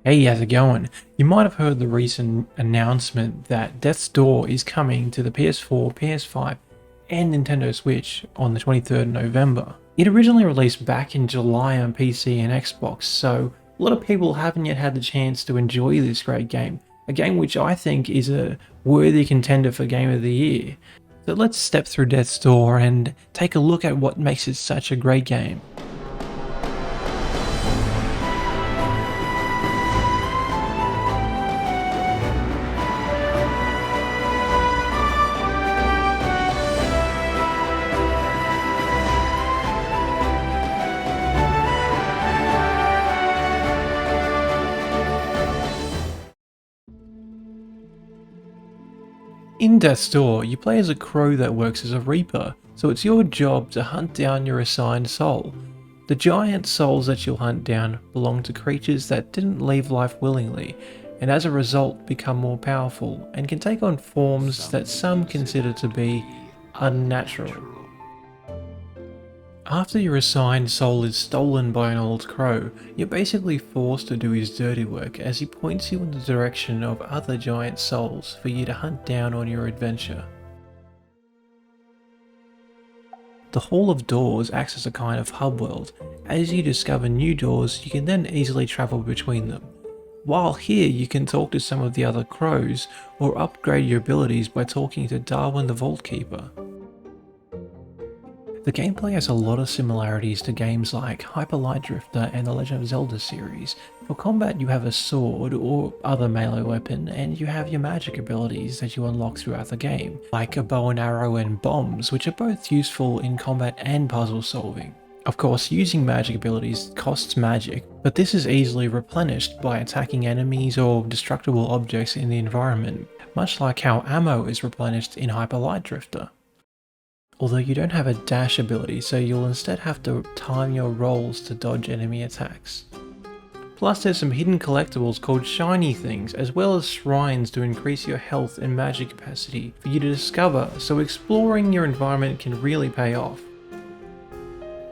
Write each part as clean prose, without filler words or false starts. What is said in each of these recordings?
Hey, how's it going? You might have heard the recent announcement that Death's Door is coming to the PS4, PS5, and Nintendo Switch on the 23rd of November. It originally released back in July on PC and Xbox, so a lot of people haven't yet had the chance to enjoy this great game, a game which I think is a worthy contender for Game of the Year. So let's step through Death's Door and take a look at what makes it such a great game. In Death's Door, you play as a crow that works as a reaper, so it's your job to hunt down your assigned soul. The giant souls that you'll hunt down belong to creatures that didn't leave life willingly, and as a result become more powerful, and can take on forms that some consider to be unnatural. After your assigned soul is stolen by an old crow, you're basically forced to do his dirty work as he points you in the direction of other giant souls for you to hunt down on your adventure. The Hall of Doors acts as a kind of hub world. As you discover new doors, you can then easily travel between them. While here, you can talk to some of the other crows or upgrade your abilities by talking to Darwin the Vault Keeper. The gameplay has a lot of similarities to games like Hyper Light Drifter and the Legend of Zelda series. For combat you have a sword or other melee weapon, and you have your magic abilities that you unlock throughout the game, like a bow and arrow and bombs, which are both useful in combat and puzzle solving. Of course, using magic abilities costs magic, but this is easily replenished by attacking enemies or destructible objects in the environment, much like how ammo is replenished in Hyper Light Drifter. Although you don't have a dash ability, so you'll instead have to time your rolls to dodge enemy attacks. Plus there's some hidden collectibles called shiny things, as well as shrines to increase your health and magic capacity for you to discover, so exploring your environment can really pay off.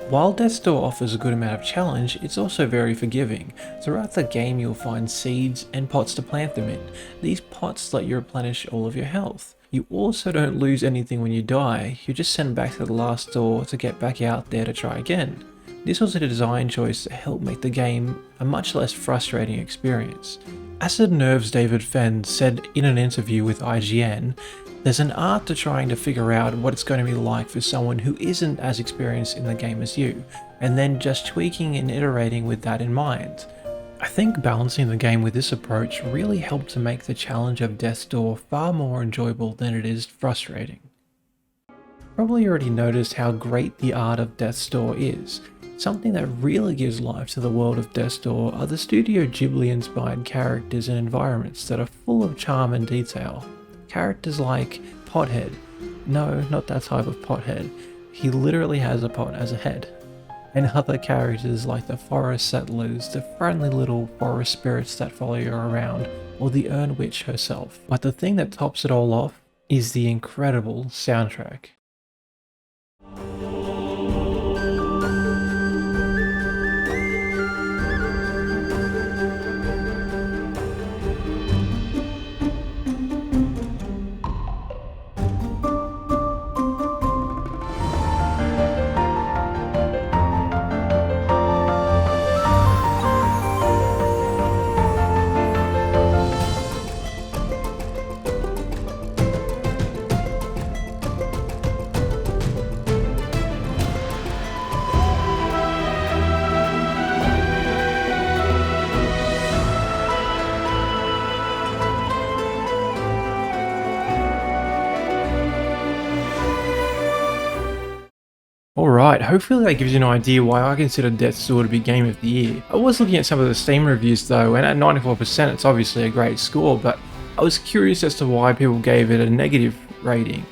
While Death's Door offers a good amount of challenge, it's also very forgiving. Throughout the game you'll find seeds and pots to plant them in. These pots let you replenish all of your health. You also don't lose anything when you die, you're just sent back to the last door to get back out there to try again. This was a design choice to help make the game a much less frustrating experience. Acid Nerve's David Fenn said in an interview with IGN, "There's an art to trying to figure out what it's going to be like for someone who isn't as experienced in the game as you, and then just tweaking and iterating with that in mind." I think balancing the game with this approach really helped to make the challenge of Death's Door far more enjoyable than it is frustrating. Probably already noticed how great the art of Death's Door is. Something that really gives life to the world of Death's Door are the Studio Ghibli inspired characters and environments that are full of charm and detail. Characters like Pothead. No, not that type of pothead. He literally has a pot as a head. And other characters like the forest settlers, the friendly little forest spirits that follow you around, or the Urn Witch herself. But the thing that tops it all off is the incredible soundtrack. Alright, hopefully that gives you an idea why I consider Death's Door to be Game of the Year. I was looking at some of the Steam reviews though, and at 94% it's obviously a great score, but I was curious as to why people gave it a negative rating.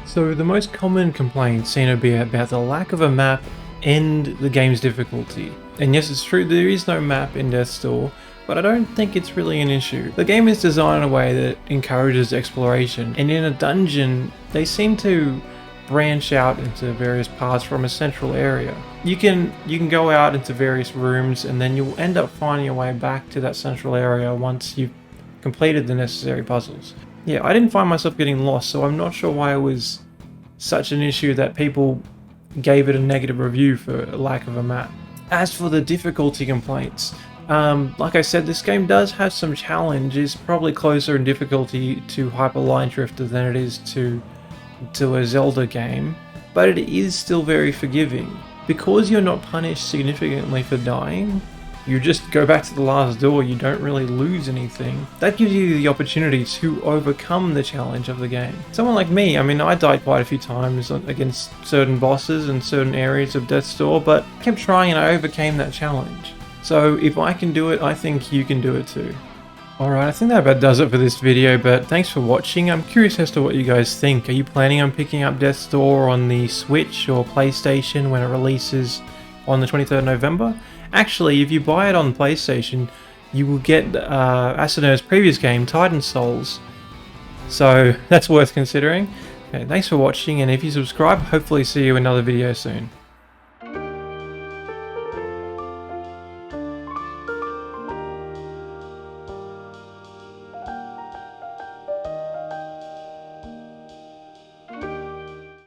So the most common complaints seem to be about the lack of a map and the game's difficulty. And yes, it's true, there is no map in Death's Door, but I don't think it's really an issue. The game is designed in a way that encourages exploration, and in a dungeon, they seem to branch out into various paths from a central area. You can go out into various rooms, and then you'll end up finding your way back to that central area once you've completed the necessary puzzles. Yeah, I didn't find myself getting lost, so I'm not sure why it was such an issue that people gave it a negative review for lack of a map. As for the difficulty complaints, like I said, this game does have some challenge. It's probably closer in difficulty to Hyper Light Drifter than it is to a Zelda game, but it is still very forgiving. Because you're not punished significantly for dying, you just go back to the last door, you don't really lose anything. That gives you the opportunity to overcome the challenge of the game. Someone like me, I mean, I died quite a few times against certain bosses and certain areas of Death's Door, but I kept trying and I overcame that challenge. So if I can do it, I think you can do it too. Alright, I think that about does it for this video, but thanks for watching. I'm curious as to what you guys think. Are you planning on picking up Death's Door on the Switch or PlayStation when it releases on the 23rd of November? Actually, if you buy it on PlayStation, you will get Asaner's previous game, Titan Souls. So that's worth considering. Okay, thanks for watching, and if you subscribe, hopefully see you in another video soon.